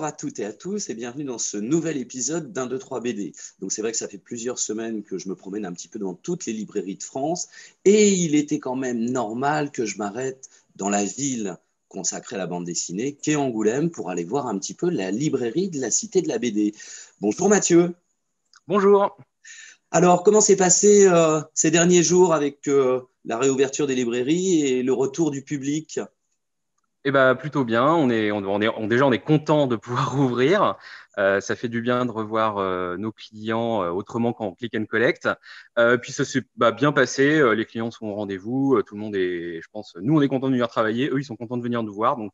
Bonsoir à toutes et à tous et bienvenue dans ce nouvel épisode d'Un, deux, trois BD. Donc c'est vrai que ça fait plusieurs semaines que je me promène un petit peu dans toutes les librairies de France et il était quand même normal que je m'arrête dans la ville consacrée à la bande dessinée, qu'est Angoulême, pour aller voir un petit peu la librairie de la Cité de la BD. Bonjour Mathieu. Bonjour. Alors comment s'est passé ces derniers jours avec la réouverture des librairies et le retour du public? Eh ben, plutôt bien. Déjà, on est content de pouvoir rouvrir. Ça fait du bien de revoir nos clients autrement qu'en click and collect. Puis ça s'est bien passé. Les clients sont au rendez-vous. Tout le monde est, je pense, nous, on est content de venir travailler. Eux, ils sont contents de venir nous voir. Donc,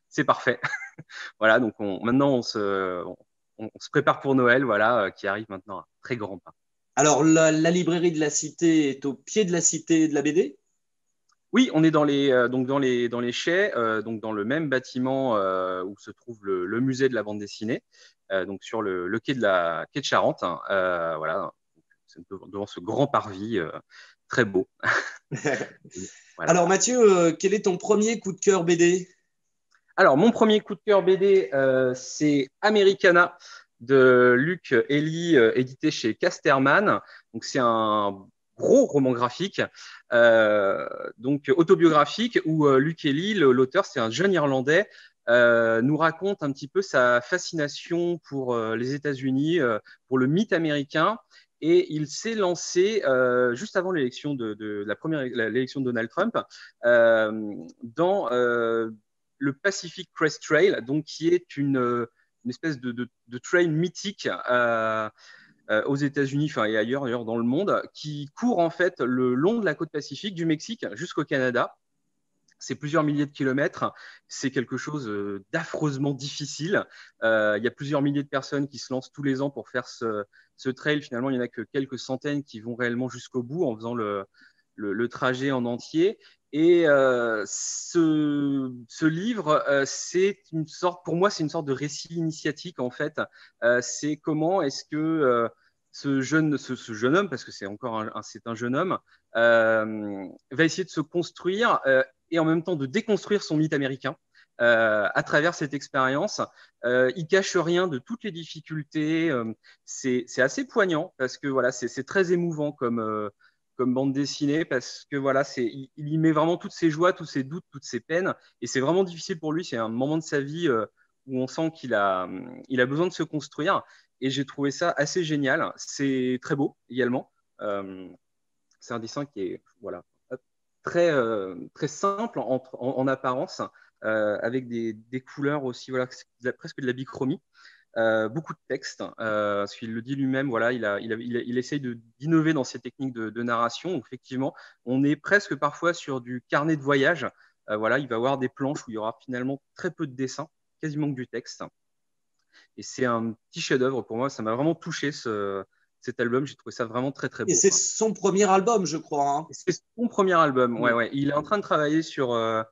c'est parfait. Voilà. Donc, maintenant, on se prépare pour Noël, voilà, qui arrive maintenant à très grands pas. Alors la librairie de la Cité est au pied de la Cité de la BD? Oui, on est dans les chais, donc dans le même bâtiment où se trouve le musée de la bande dessinée, donc sur le quai de Charente, hein, voilà, c'est devant ce grand parvis très beau. Voilà. Alors Mathieu, quel est ton premier coup de cœur BD? Alors, mon premier coup de cœur BD, c'est Americana de Luc Elly, édité chez Casterman. Donc, c'est un gros roman graphique, donc autobiographique, où Luc Elly, l'auteur, c'est un jeune Irlandais, nous raconte un petit peu sa fascination pour les États-Unis, pour le mythe américain. Et il s'est lancé juste avant l'élection de la première l'élection de Donald Trump dans le Pacific Crest Trail, donc qui est une espèce de trail mythique aux États-Unis, enfin et ailleurs dans le monde, qui court en fait le long de la côte pacifique du Mexique jusqu'au Canada. C'est plusieurs milliers de kilomètres. C'est quelque chose d'affreusement difficile. Il y a plusieurs milliers de personnes qui se lancent tous les ans pour faire ce trail. Finalement, il n'y en a que quelques centaines qui vont réellement jusqu'au bout en faisant le trajet en entier. Et ce livre, c'est une sorte, pour moi, c'est une sorte de récit initiatique en fait. C'est comment est-ce que ce jeune homme, parce que c'est encore c'est un jeune homme, va essayer de se construire et en même temps de déconstruire son mythe américain à travers cette expérience. Il cache rien de toutes les difficultés. C'est assez poignant parce que voilà, c'est très émouvant comme bande dessinée parce que voilà, il y met vraiment toutes ses joies, tous ses doutes, toutes ses peines et c'est vraiment difficile pour lui. C'est un moment de sa vie où on sent il a besoin de se construire et j'ai trouvé ça assez génial. C'est très beau également. C'est un dessin qui est voilà, très simple en apparence, avec des couleurs aussi, voilà, presque de la bichromie. Beaucoup de textes, parce qu'il le dit lui-même, voilà, il essaye d'innover dans ses techniques de narration. Donc, effectivement, on est presque parfois sur du carnet de voyage. Voilà, il va y avoir des planches où il y aura finalement très peu de dessins, quasiment que du texte. Et c'est un petit chef-d'œuvre pour moi. Ça m'a vraiment touché cet album. J'ai trouvé ça vraiment très très Et beau, c'est quoi. son premier album, je crois, hein. C'est son premier album. Ouais, Mm. ouais. Il est en train de travailler sur un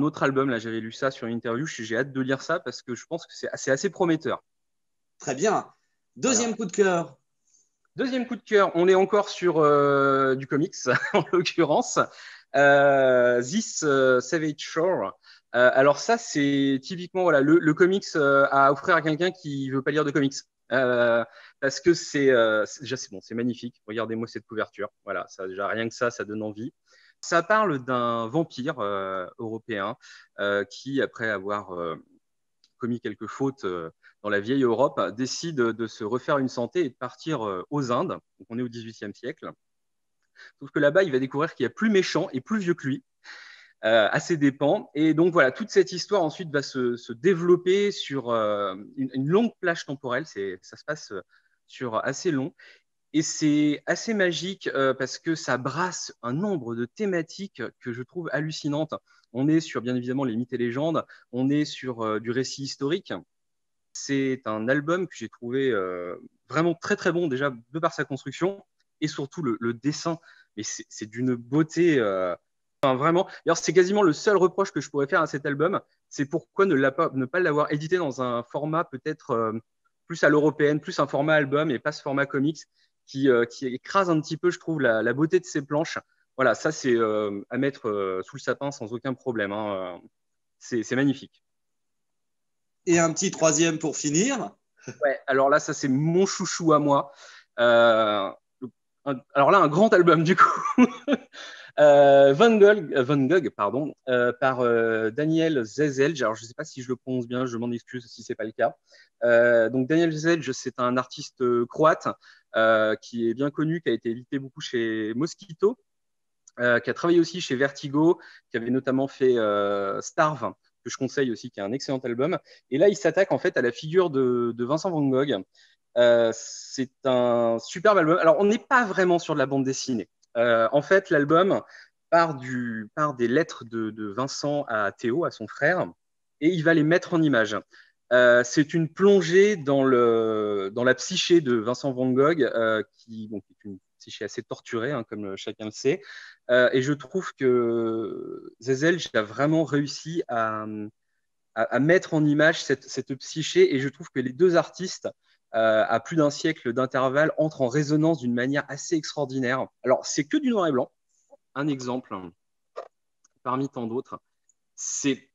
autre album. Là, j'avais lu ça sur une interview. J'ai hâte de lire ça parce que je pense que c'est assez prometteur. Très bien. Voilà. Deuxième coup de cœur. Deuxième coup de cœur, on est encore sur du comics, en l'occurrence. This Savage Shore. Alors ça, c'est typiquement voilà, le comics à offrir à quelqu'un qui veut pas lire de comics. Parce que déjà c'est bon, c'est magnifique. Regardez-moi cette couverture. Voilà, ça, déjà rien que ça donne envie. Ça parle d'un vampire européen qui, après avoir commis quelques fautes dans la vieille Europe, décide de se refaire une santé et de partir aux Indes. Donc on est au XVIIIe siècle. Sauf que là-bas, il va découvrir qu'il y a plus méchant et plus vieux que lui, à ses dépens. Et donc voilà, toute cette histoire ensuite va se développer sur une longue plage temporelle. Ça se passe sur assez long. Et c'est assez magique parce que ça brasse un nombre de thématiques que je trouve hallucinantes. On est sur, bien évidemment, les mythes et légendes. On est sur du récit historique. C'est un album que j'ai trouvé vraiment très très bon déjà de par sa construction et surtout le dessin. Mais c'est d'une beauté enfin, vraiment. D'ailleurs, c'est quasiment le seul reproche que je pourrais faire à cet album. C'est pourquoi ne pas l'avoir édité dans un format peut-être plus à l'européenne, plus un format album et pas ce format comics qui écrase un petit peu, je trouve, la beauté de ces planches. Voilà, ça c'est à mettre sous le sapin sans aucun problème, hein. C'est magnifique. Et un petit troisième pour finir. Ouais, alors là, ça, c'est mon chouchou à moi. Euh, alors là, un grand album, du coup. Van Gogh, pardon, par Daniel Zezelj. Alors, je ne sais pas si je le prononce bien, je m'en excuse si ce n'est pas le cas. Donc, Daniel Zezelj, c'est un artiste croate qui est bien connu, qui a été édité beaucoup chez Mosquito, qui a travaillé aussi chez Vertigo, qui avait notamment fait Starve, que je conseille aussi, qui est un excellent album. Et là, il s'attaque en fait à la figure de Vincent Van Gogh. C'est un superbe album. Alors, on n'est pas vraiment sur de la bande dessinée. En fait, l'album part des lettres de Vincent à Théo, à son frère, et il va les mettre en image. C'est une plongée dans la psyché de Vincent Van Gogh, qui est une psyché assez torturée, hein, comme chacun le sait. Et je trouve que Zezel a vraiment réussi à mettre en image cette psyché, et je trouve que les deux artistes, à plus d'un siècle d'intervalle, entrent en résonance d'une manière assez extraordinaire. Alors, c'est que du noir et blanc. Un exemple parmi tant d'autres. C'est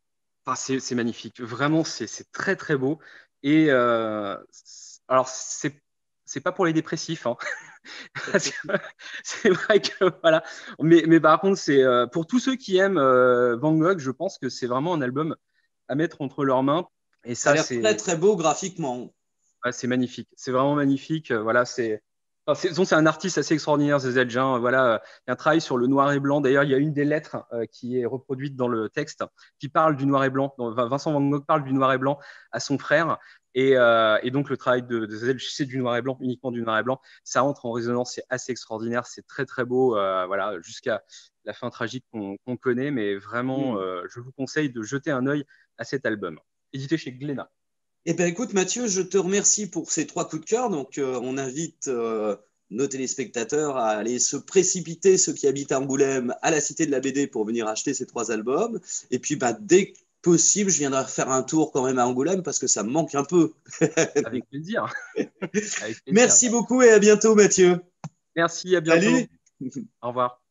c'est magnifique. Vraiment, c'est très, très beau. Et alors, c'est pas pour les dépressifs, hein. C'est vrai que voilà. Mais par contre, c'est pour tous ceux qui aiment Van Gogh, je pense que c'est vraiment un album à mettre entre leurs mains. Et Ça a ça, l'air très très beau graphiquement. ouais, c'est magnifique. C'est vraiment magnifique. Voilà, c'est un artiste assez extraordinaire, Zezé Jean. Voilà, il y a un travail sur le noir et blanc. D'ailleurs, il y a une des lettres qui est reproduite dans le texte qui parle du noir et blanc. Donc, Vincent Van Gogh parle du noir et blanc à son frère. Et donc, le travail de Zezé, c'est du noir et blanc, uniquement du noir et blanc. Ça entre en résonance, c'est assez extraordinaire. C'est très, très beau. Voilà, jusqu'à la fin tragique qu'on connaît. Mais vraiment, je vous conseille de jeter un œil à cet album, édité chez Glénat. Eh bien, écoute, Mathieu, je te remercie pour ces trois coups de cœur. Donc, on invite nos téléspectateurs à aller se précipiter, ceux qui habitent à Angoulême, à la Cité de la BD pour venir acheter ces trois albums. Et puis, bah, dès que possible, je viendrai faire un tour quand même à Angoulême parce que ça me manque un peu. Avec plaisir. Avec plaisir. Merci beaucoup et à bientôt, Mathieu. Merci, à bientôt. Salut! Au revoir.